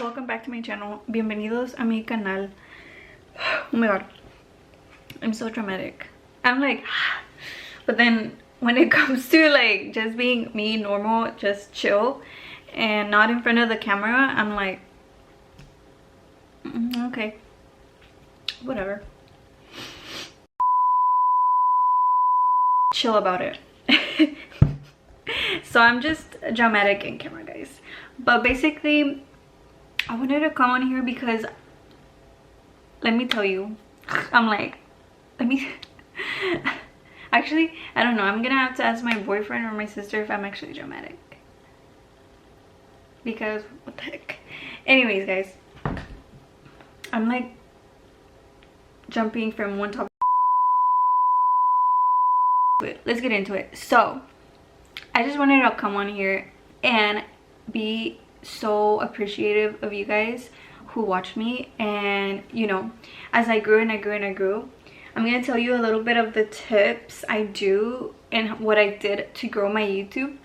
welcome back to my channel. Bienvenidos a mi canal. Oh my god, I'm so dramatic. I'm like but then when it comes to like just being me, normal, just chill and not in front of the camera, I'm like okay, whatever, chill about it. So I'm just dramatic in camera, guys. But basically I wanted to come on here because let me tell you, I'm like, actually I don't know, I'm gonna have to ask my boyfriend or my sister if I'm actually dramatic, because what the heck. Anyways, guys, I'm like jumping from one topic. Let's get into it. So I just wanted to come on here and be so appreciative of you guys who watched me, and you know, as I grew and I grew and I grew, I'm gonna tell you a little bit of the tips I do and what I did to grow my YouTube,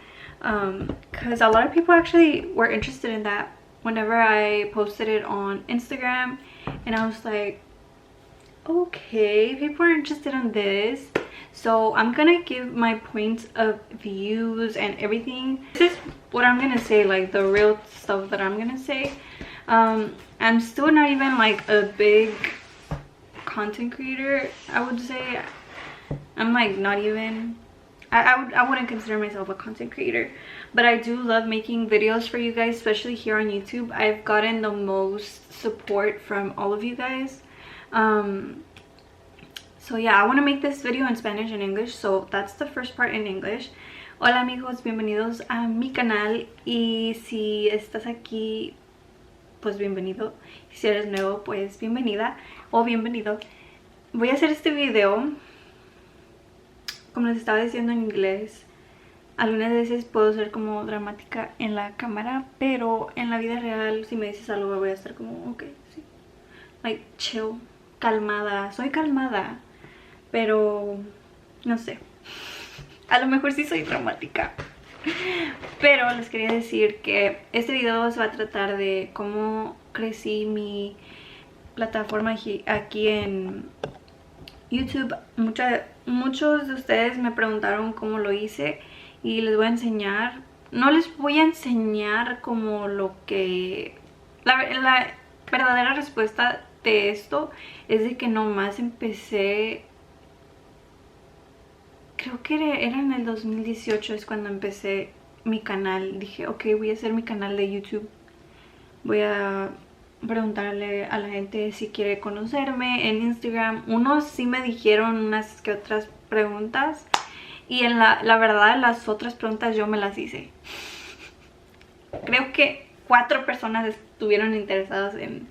because a lot of people actually were interested in that whenever I posted it on Instagram, and I was like, okay, people are interested in this. So I'm gonna give my points of views and everything. This is what I'm gonna say, like the real stuff that I'm gonna say. I'm still not even like a big content creator, I would say. I'm like not even, I wouldn't consider myself a content creator, but I do love making videos for you guys, especially here on YouTube. I've gotten the most support from all of you guys. So yeah, I want to make this video in Spanish and English, so that's the first part in English. Hola amigos, bienvenidos a mi canal, y si estás aquí, pues bienvenido. Y si eres nuevo, pues bienvenida o bienvenido. Voy a hacer este video, como les estaba diciendo, en inglés. Algunas veces puedo ser como dramática en la cámara, pero en la vida real, si me dices algo, voy a estar como, ok, sí. Like, chill, calmada. Soy calmada, pero no sé, a lo mejor sí soy dramática. Pero les quería decir que este video se va a tratar de cómo crecí mi plataforma aquí en YouTube. Muchos de ustedes me preguntaron cómo lo hice y les voy a enseñar. No les voy a enseñar como lo que... La verdadera respuesta de esto es de que nomás empecé, creo que era en el 2018 es cuando empecé mi canal. Dije, ok, voy a hacer mi canal de YouTube, voy a preguntarle a la gente si quiere conocerme en Instagram. Unos sí me dijeron unas que otras preguntas, y en la verdad las otras preguntas yo me las hice. Creo que 4 personas estuvieron interesadas en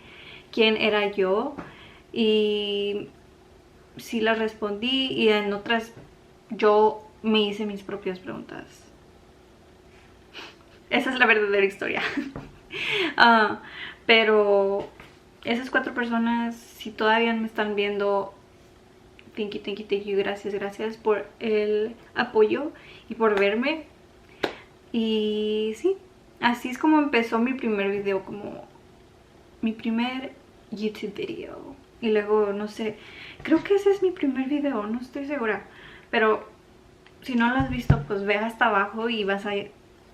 quién era yo, y sí las respondí, y en otras yo me hice mis propias preguntas. Esa es la verdadera historia. Pero esas 4 personas, si todavía me están viendo, thank you, gracias por el apoyo y por verme. Y sí, así es como empezó mi primer video, como mi primer YouTube video. Y luego, no sé, creo que ese es mi primer video, no estoy segura, pero si no lo has visto, pues ve hasta abajo y vas a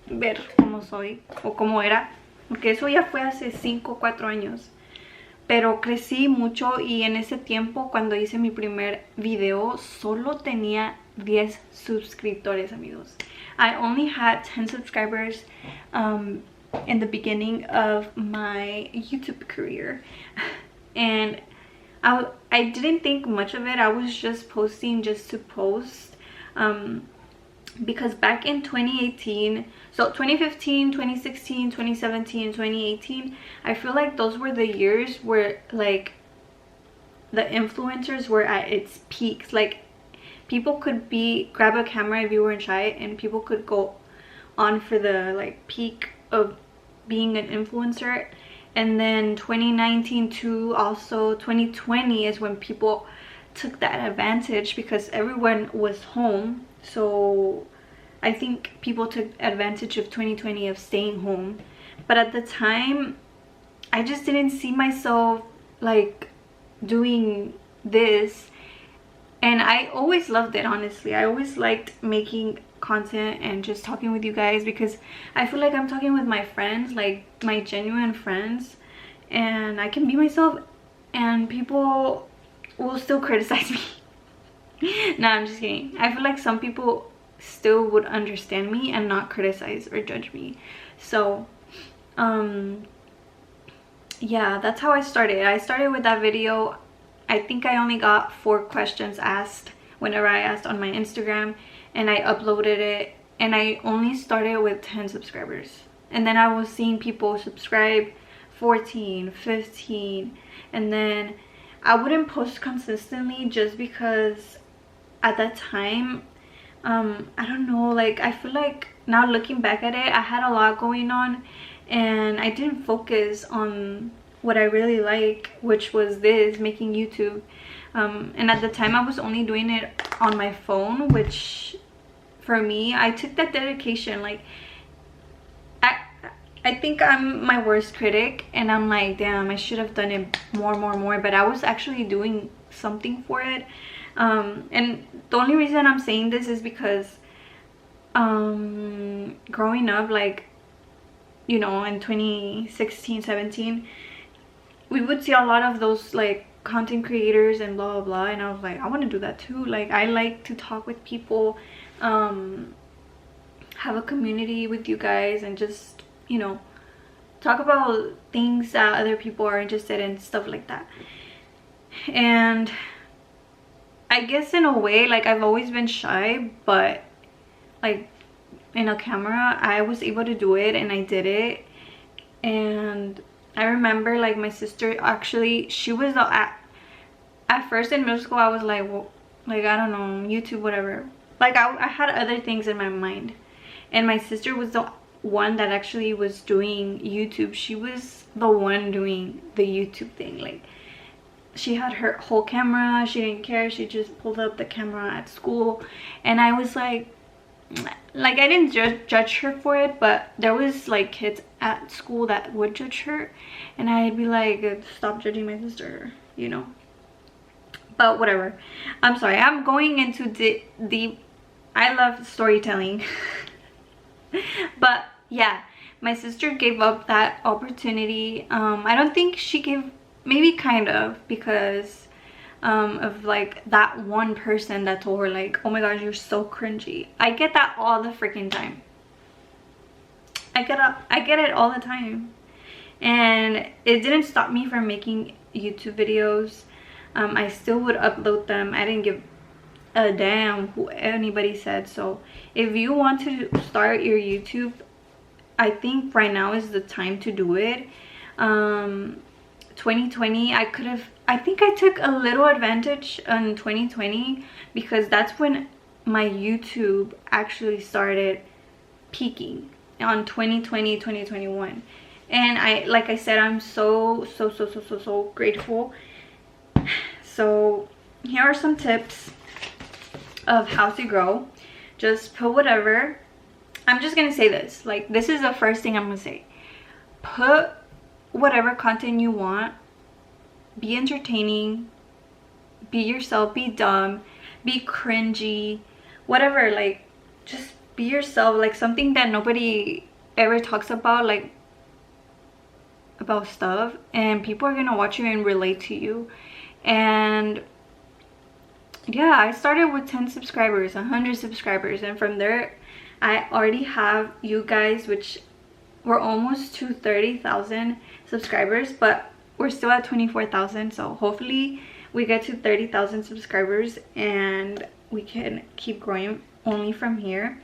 ver cómo soy o cómo era, porque eso ya fue hace 5 o 4 años. Pero crecí mucho, y en ese tiempo, cuando hice mi primer video, solo tenía 10 suscriptores, amigos. I only had 10 subscribers in the beginning of my YouTube career, and I didn't think much of it. I was just posting just to post, because back in 2018, so 2015, 2016, 2017, 2018, I feel like those were the years where like the influencers were at its peaks. Like, people could grab a camera if you weren't shy, and people could go on for the like peak of being an influencer. And then 2019 to also 2020 is when people took that advantage, because everyone was home. So I think people took advantage of 2020 of staying home. But at the time, I just didn't see myself like doing this. And I always loved it, honestly. I always liked making content and just talking with you guys, because I feel like I'm talking with my friends, like my genuine friends, and I can be myself and people will still criticize me. No, I'm just kidding. I feel like some people still would understand me and not criticize or judge me. So yeah, that's how I started. I started with that video. I think I only got 4 questions asked whenever I asked on my Instagram, and I uploaded it, and I only started with 10 subscribers. And then I was seeing people subscribe 14, 15, and then I wouldn't post consistently just because at that time, I don't know, like I feel like now looking back at it, I had a lot going on and I didn't focus on what I really like, which was this, making YouTube. And at the time I was only doing it on my phone, which for me, I took that dedication. Like I think I'm my worst critic, and I'm like, damn, I should have done it more, but I was actually doing something for it. And the only reason I'm saying this is because growing up, like, you know, in 2016, 17, we would see a lot of those like content creators and blah blah blah, and I was like, I want to do that too. Like, I like to talk with people, have a community with you guys, and just, you know, talk about things that other people are interested in, stuff like that. And I guess in a way, like, I've always been shy, but like in a camera I was able to do it, and I did it. And I remember, like, my sister, actually, she was at first in middle school, I was like, well, like, I don't know, YouTube, whatever. Like, I had other things in my mind, and my sister was the one that actually was doing YouTube. She was the one doing the YouTube thing. Like, she had her whole camera, she didn't care, she just pulled up the camera at school. And I was like I didn't judge her for it, but there was like kids at school that would judge her, and I'd be like, stop judging my sister, you know. But whatever, I'm sorry, I'm going into deep. I love storytelling. But yeah, my sister gave up that opportunity. I don't think she gave, maybe kind of, because of like that one person that told her like, oh my gosh, you're so cringy. I get that all the freaking time. I get it all the time, and it didn't stop me from making YouTube videos. I still would upload them. I didn't give a damn who anybody said. So if you want to start your YouTube, I think right now is the time to do it. 2020, I think I took a little advantage in 2020, because that's when my YouTube actually started peaking, on 2020, 2021. And like I said, I'm so grateful. So here are some tips of how to grow. Just put whatever. I'm just gonna say this, like, this is the first thing I'm gonna say. Put whatever content you want. Be entertaining, be yourself, be dumb, be cringy, whatever. Like, just be yourself. Like, something that nobody ever talks about, like, about stuff, and people are gonna watch you and relate to you. And yeah, I started with 10 subscribers, 100 subscribers, and from there I already have you guys, which we're almost to 30,000 subscribers, but we're still at 24,000. So hopefully we get to 30,000 subscribers and we can keep growing only from here.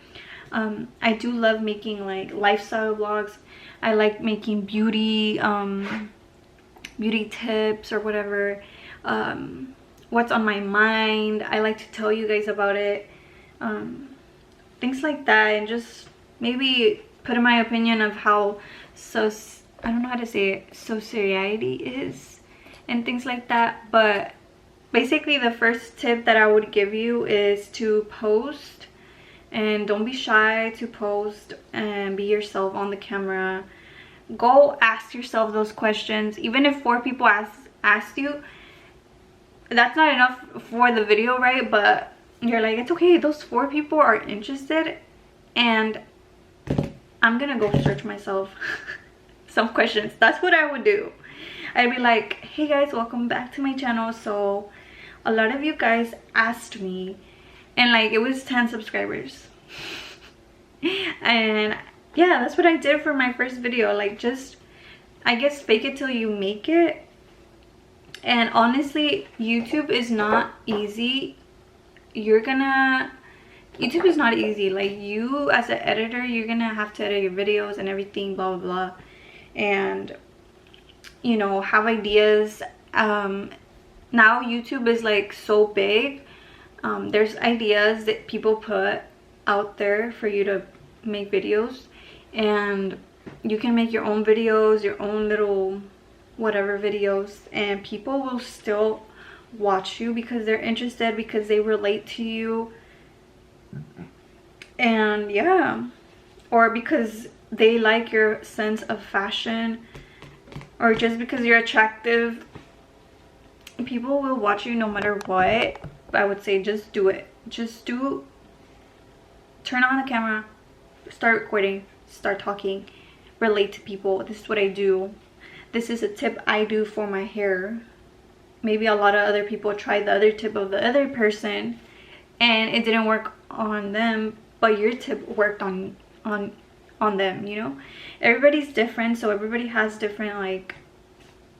I do love making like lifestyle vlogs. I like making beauty tips or whatever, what's on my mind. I like to tell you guys about it, things like that, and just maybe put in my opinion of how I don't know how to say it, society is, and things like that. But basically the first tip that I would give you is to post, and don't be shy to post, and be yourself on the camera. go ask yourself those questions. Even if 4 people asked you, that's not enough for the video, right? But you're like, it's okay, those 4 people are interested, and I'm gonna go search myself some questions. That's what I would do. I'd be like, hey guys, welcome back to my channel. So a lot of you guys asked me, and like it was 10 subscribers. And yeah, that's what I did for my first video. Like, just, I guess, fake it till you make it. And honestly, YouTube is not easy. YouTube is not easy. Like, you as an editor, you're gonna have to edit your videos and everything, blah blah blah, and you know, have ideas. Now YouTube is like so big. There's ideas that people put out there for you to make videos, and you can make your own videos, your own little whatever videos, and people will still watch you because they're interested, because they relate to you, and yeah, or because they like your sense of fashion, or just because you're attractive. People will watch you no matter what. I would say just do it. Turn on the camera, start recording, start talking, relate to people. This is what I do. This is a tip I do for my hair. Maybe a lot of other people tried the other tip of the other person and it didn't work on them, but your tip worked on them, you know? Everybody's different, so everybody has different, like,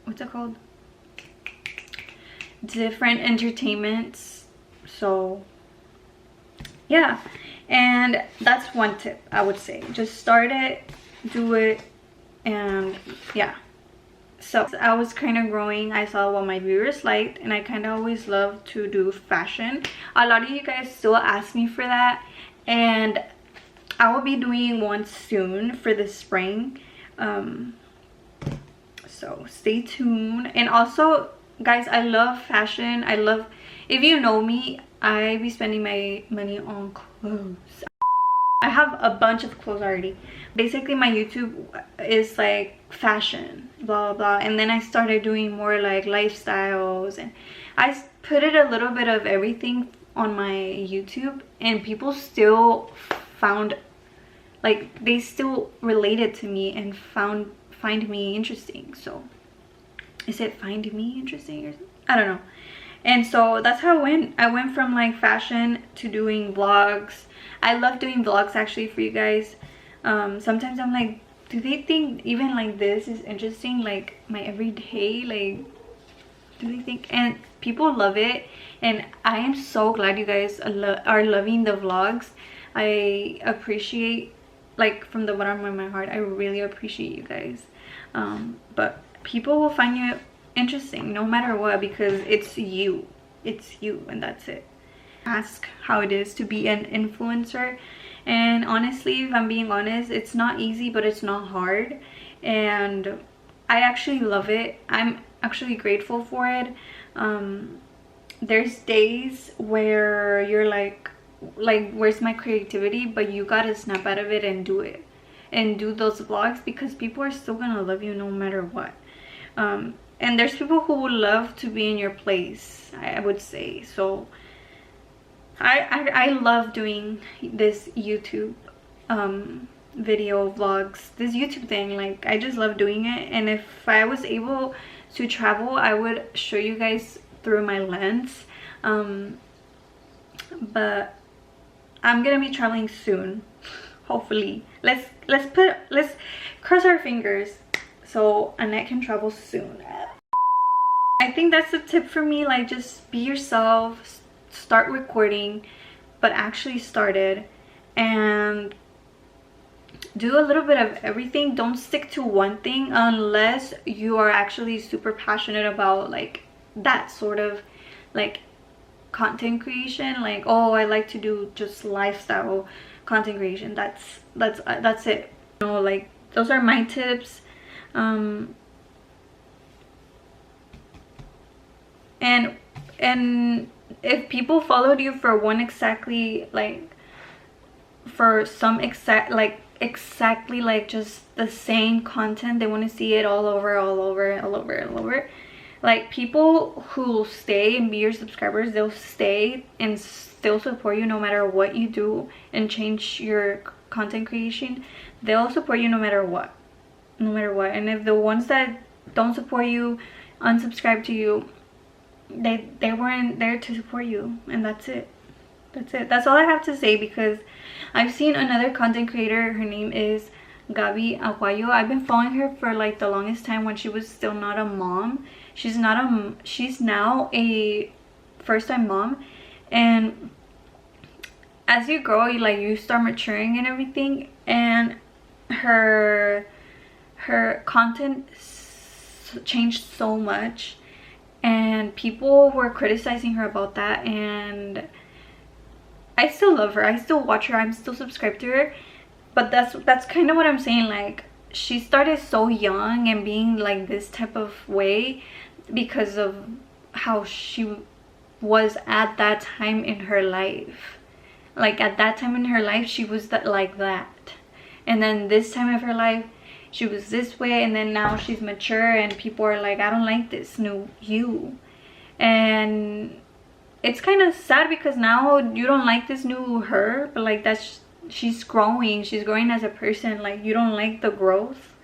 what's it called? Different entertainments. So yeah, and that's one tip I would say. Just start it, do it, and yeah. So I was kind of growing. I saw what my viewers liked, and I kind of always love to do fashion. A lot of you guys still ask me for that, and I will be doing one soon for the spring. So stay tuned. And also, guys, I love fashion. If you know me, I be spending my money on clothes. I have a bunch of clothes already. Basically, my YouTube is like fashion, blah blah, and then I started doing more like lifestyles, and I put it a little bit of everything on my YouTube, and people still found, like, they still related to me and find me interesting. So is it find me interesting or something? I don't know. And so that's how I went from like fashion to doing vlogs. I love doing vlogs actually for you guys. Sometimes I'm like, do they think even like this is interesting, like my everyday, like, do they think? And people love it, and I am so glad you guys are loving the vlogs. I appreciate, like, from the bottom of my heart, I really appreciate you guys. But people will find you interesting no matter what, because it's you, and that's it. Ask how it is to be an influencer, and honestly, if I'm being honest, it's not easy, but it's not hard, and I actually love it. I'm actually grateful for it. There's days where you're like where's my creativity, but you gotta snap out of it and do it, and do those vlogs, because people are still gonna love you no matter what. And there's people who would love to be in your place, I would say. So I love doing this YouTube video vlogs, this YouTube thing. Like, I just love doing it, and if I was able to travel, I would show you guys through my lens. But I'm gonna be traveling soon, hopefully. Let's cross our fingers so Annette can travel soon. I think that's the tip for me. Like, just be yourself, start recording, but actually started, and do a little bit of everything. Don't stick to one thing unless you are actually super passionate about like that sort of like content creation. Like, oh, I like to do just lifestyle content creation. That's it. You know, like, those are my tips. And if people followed you for one exactly, like, for some exact, like, exactly like just the same content. They want to see it all over. Like, people who stay and be your subscribers, they'll stay and still support you no matter what you do and change your content creation. They'll support you no matter what. And if the ones that don't support you, unsubscribe to you, they weren't there to support you, and that's it. That's all I have to say, because I've seen another content creator. Her name is Gabi Aguayo. I've been following her for like the longest time when she was still not a mom. She's now a first-time mom, and as you grow, you start maturing and everything, and her content changed so much, and people were criticizing her about that, and I still love her. I still watch her. I'm still subscribed to her. But that's kind of what I'm saying. Like, she started so young and being like this type of way because of how she was at that time in her life. Like, at that time in her life, she was like that. And then this time of her life, she was this way. And then now she's mature and people are like, I don't like this new you. And it's kind of sad because now you don't like this new her, but like she's growing as a person. Like, you don't like the growth,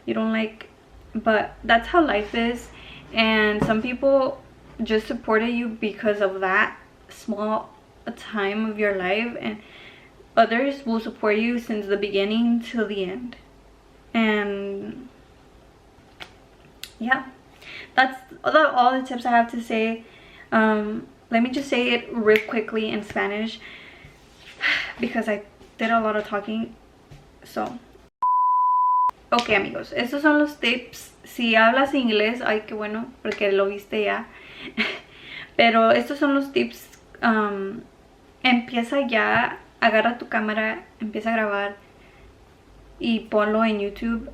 but that's how life is. And some people just supported you because of that small time of your life, and others will support you since the beginning till the end. And yeah, that's all the tips I have to say. Let me just say it real quickly in Spanish because I did a lot of talking. So, ok, amigos, estos son los tips. Si hablas inglés, ay, qué bueno, porque lo viste ya. Pero estos son los tips. Empieza ya, agarra tu cámara, empieza a grabar y ponlo en YouTube.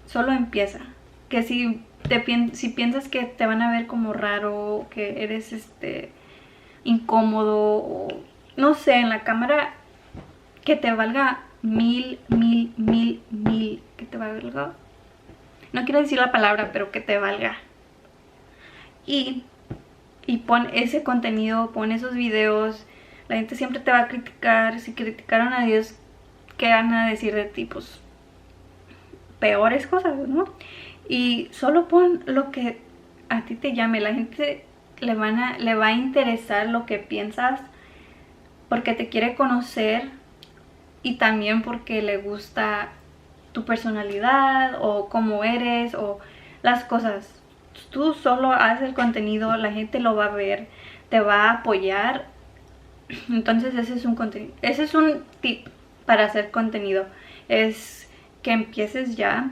Solo empieza. Que si piensas que te van a ver como raro, que eres incómodo, o no sé, en la cámara, que te valga mil, que te valga, no quiero decir la palabra, pero que te valga, y pon ese contenido, pon esos videos. La gente siempre te va a criticar. Si criticaron a Dios, ¿qué van a decir de ti? Pues peores cosas, ¿no? Y solo pon lo que a ti te llame. La gente le va a interesar lo que piensas, porque te quiere conocer y también porque le gusta tu personalidad o cómo eres o las cosas. Tú solo haces el contenido, la gente lo va a ver, te va a apoyar. Entonces ese es un tip para hacer contenido, es que empieces ya.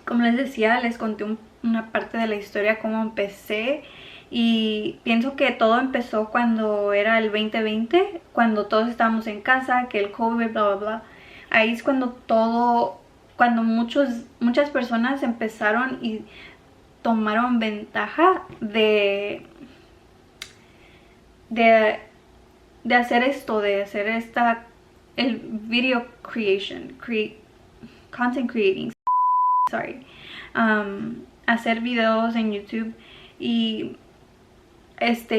Como les decía, les conté una parte de la historia, cómo empecé, y pienso que todo empezó cuando era el 2020, cuando todos estábamos en casa, que el COVID, bla, bla, bla. Ahí es cuando muchas personas empezaron y tomaron ventaja de hacer esto, el video creation, content creating, hacer videos en YouTube. Y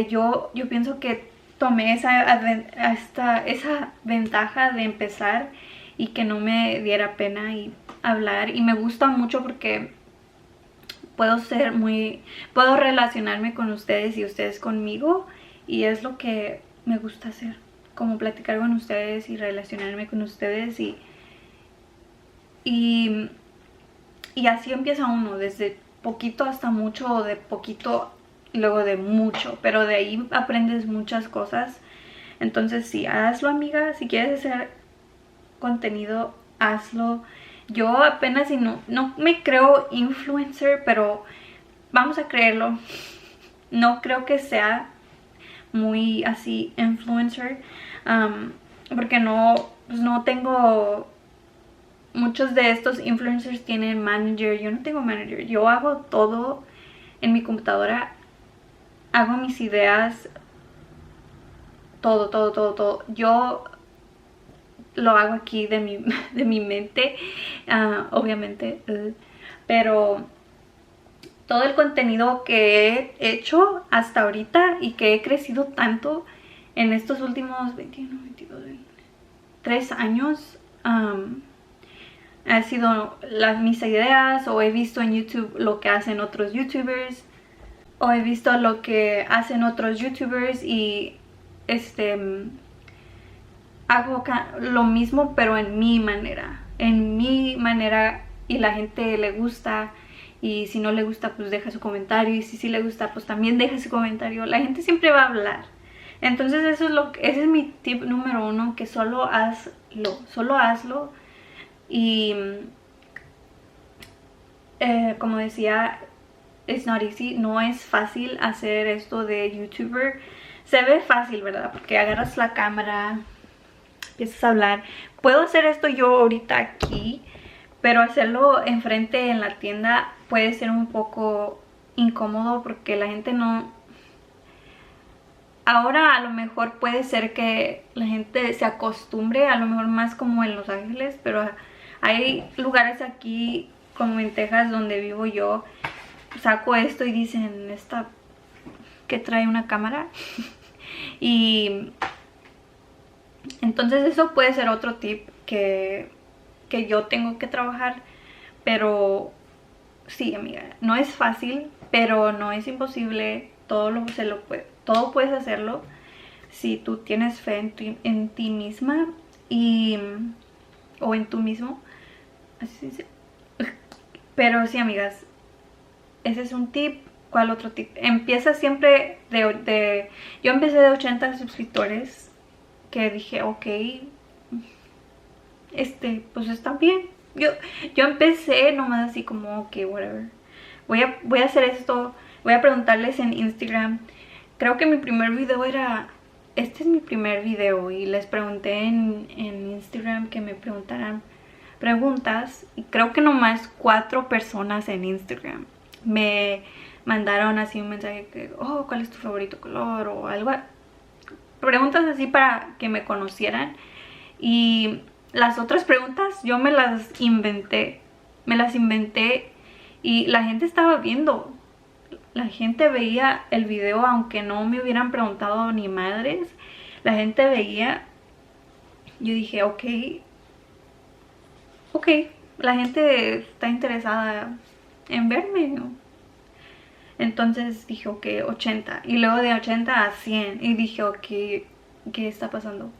yo pienso que tomé esa ventaja de empezar y que no me diera pena y hablar, y me gusta mucho porque puedo relacionarme con ustedes y ustedes conmigo, y es lo que me gusta hacer, como platicar con ustedes y relacionarme con ustedes, y así empieza uno, desde poquito hasta mucho, o de poquito luego de mucho, pero de ahí aprendes muchas cosas. Entonces sí, hazlo, amiga. Si quieres hacer contenido, hazlo. Yo apenas no me creo influencer, pero vamos a creerlo. No creo que sea muy así influencer, porque no tengo. Muchos de estos influencers tienen manager. Yo no tengo manager. Yo hago todo en mi computadora. Hago mis ideas. Todo. Yo lo hago aquí de mi mente, obviamente, pero todo el contenido que he hecho hasta ahorita y que he crecido tanto en estos últimos 21, 22, 3 años, ha sido mis ideas, o he visto en YouTube lo que hacen otros YouTubers, o he visto lo que hacen otros YouTubers y hago lo mismo pero en mi manera, y la gente le gusta. Y si no le gusta, pues deja su comentario. Y si sí le gusta, pues también deja su comentario. La gente siempre va a hablar. Entonces ese es mi tip número 1, que solo hazlo. Y como decía, it's not easy. No es fácil hacer esto de YouTuber. Se ve fácil, ¿verdad? Porque agarras la cámara, empiezas a hablar. Puedo hacer esto yo ahorita aquí, pero hacerlo enfrente en la tienda puede ser un poco incómodo porque la gente no... Ahora a lo mejor puede ser que la gente se acostumbre, a lo mejor más como en Los Ángeles, pero hay lugares aquí como en Texas donde vivo yo, saco esto y dicen, ¿esta que trae una cámara? Y entonces eso puede ser otro tip que yo tengo que trabajar, pero sí, amiga, no es fácil, pero no es imposible. Todo puedes hacerlo si tú tienes fe en ti misma o en tú mismo, así se dice. Pero sí, amigas, ese es un tip. ¿Cuál otro tip? Empieza siempre yo empecé de 80 suscriptores, que dije, ok, pues está bien. Yo empecé nomás así como, ok, whatever. Voy a hacer esto. Voy a preguntarles en Instagram. Creo que mi primer video este es mi primer video. Y les pregunté en Instagram que me preguntaran preguntas. Y creo que nomás 4 personas en Instagram me mandaron así un mensaje que, oh, ¿cuál es tu favorito color? O algo. Preguntas así para que me conocieran. Y las otras preguntas yo me las inventé. Y la gente estaba viendo. La gente veía el video aunque no me hubieran preguntado ni madres. La gente veía. Yo dije, ok, la gente está interesada en verme, ¿no? Entonces dije, ok, 80. Y luego de 80 a 100. Y dije, ok, ¿qué está pasando?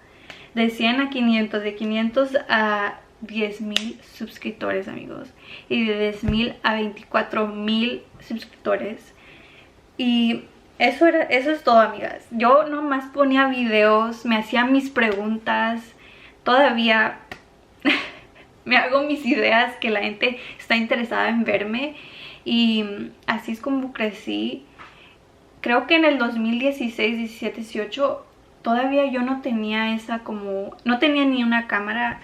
De 100 a 500, de 500 a 10,000 suscriptores, amigos. Y de 10,000 a 24,000 suscriptores. Y eso es todo, amigas. Yo nomás ponía videos, me hacía mis preguntas. Todavía me hago mis ideas, que la gente está interesada en verme. Y así es como crecí. Creo que en el 2016, 17, 18 todavía yo no tenía no tenía ni una cámara,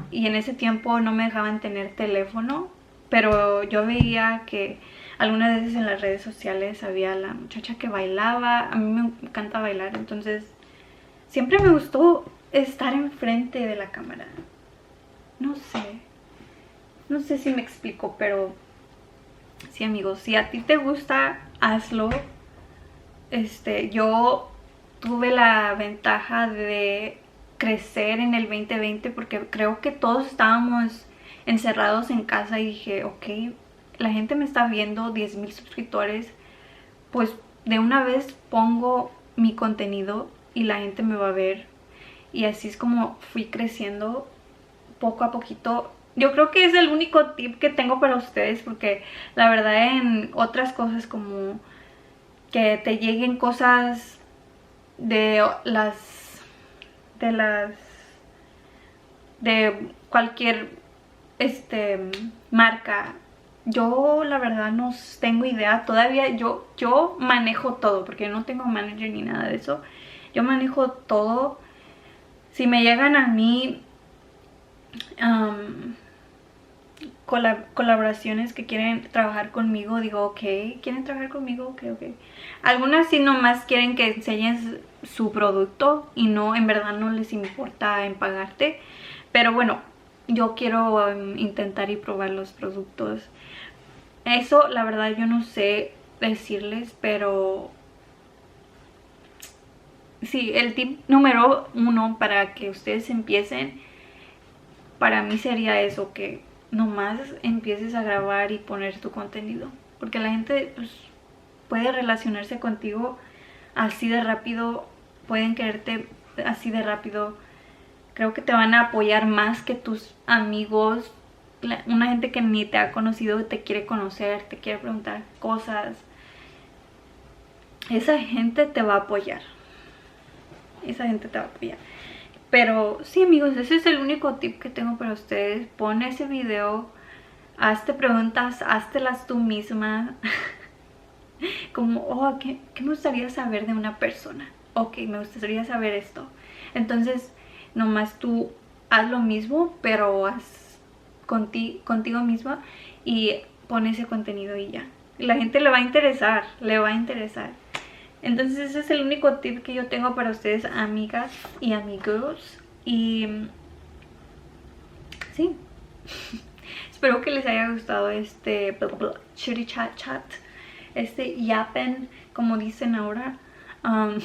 y en ese tiempo no me dejaban tener teléfono, pero yo veía que algunas veces en las redes sociales había la muchacha que bailaba. A mí me encanta bailar, entonces siempre me gustó estar enfrente de la cámara. No sé si me explico, pero sí, amigos, si a ti te gusta, hazlo. Yo tuve la ventaja de crecer en el 2020 porque creo que todos estábamos encerrados en casa y dije, ok, la gente me está viendo, 10,000 suscriptores, pues de una vez pongo mi contenido y la gente me va a ver. Y así es como fui creciendo poco a poquito. Yo creo que es el único tip que tengo para ustedes, porque la verdad en otras cosas como que te lleguen cosas de cualquier marca, yo la verdad no tengo idea todavía. Yo manejo todo, porque no tengo manager ni nada de eso. Yo manejo todo. Si me llegan a mí colaboraciones que quieren trabajar conmigo, digo, ok, ¿quieren trabajar conmigo? Ok. Algunas sí nomás quieren que enseñes su producto y no, en verdad no les importa en pagarte. Pero bueno, yo quiero intentar y probar los productos. Eso, la verdad, yo no sé decirles, pero sí, el tip número 1 para que ustedes empiecen, para mí sería eso, que nomás empieces a grabar y poner tu contenido. Porque la gente pues, puede relacionarse contigo así de rápido, pueden quererte así de rápido. Creo que te van a apoyar más que tus amigos. Una gente que ni te ha conocido te quiere conocer, te quiere preguntar cosas. Esa gente te va a apoyar. Esa gente te va a apoyar. Pero sí, amigos, ese es el único tip que tengo para ustedes. Pon ese video, hazte preguntas, háztelas tú misma. Como, oh, ¿qué me gustaría saber de una persona? Ok, me gustaría saber esto. Entonces, nomás tú haz lo mismo, pero haz contigo misma y pon ese contenido y ya. La gente le va a interesar, le va a interesar. Entonces ese es el único tip que yo tengo para ustedes, amigas y amigos. Y sí, espero que les haya gustado este chitty chat, este yappen, como dicen ahora. I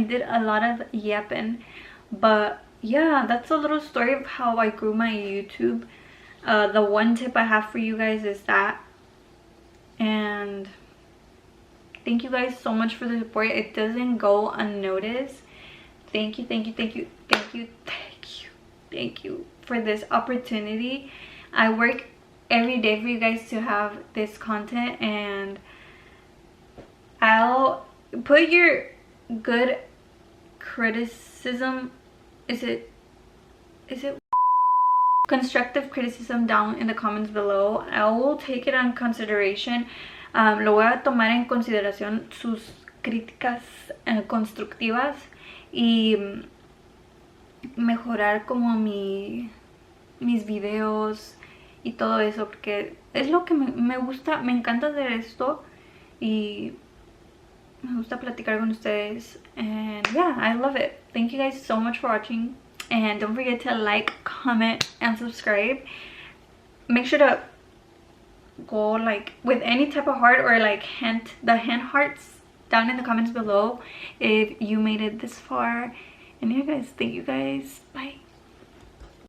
did a lot of yapping, but yeah, that's a little story of how I grew my YouTube. The one tip I have for you guys is that, and thank you guys so much for the support. It doesn't go unnoticed. Thank you for this opportunity. I work every day for you guys to have this content, and I'll put your good criticism, is it constructive criticism down in the comments below. I will take it on consideration. Lo voy a tomar en consideración sus críticas constructivas y mejorar como mis videos y todo eso, porque es lo que me gusta, me encanta hacer esto y me gusta platicar con ustedes. And yeah, I love it. Thank you guys so much for watching, and don't forget to like, comment, and subscribe. Make sure to go like with any type of heart or like the hand hearts down in the comments below if you made it this far. And yeah guys, thank you guys, bye.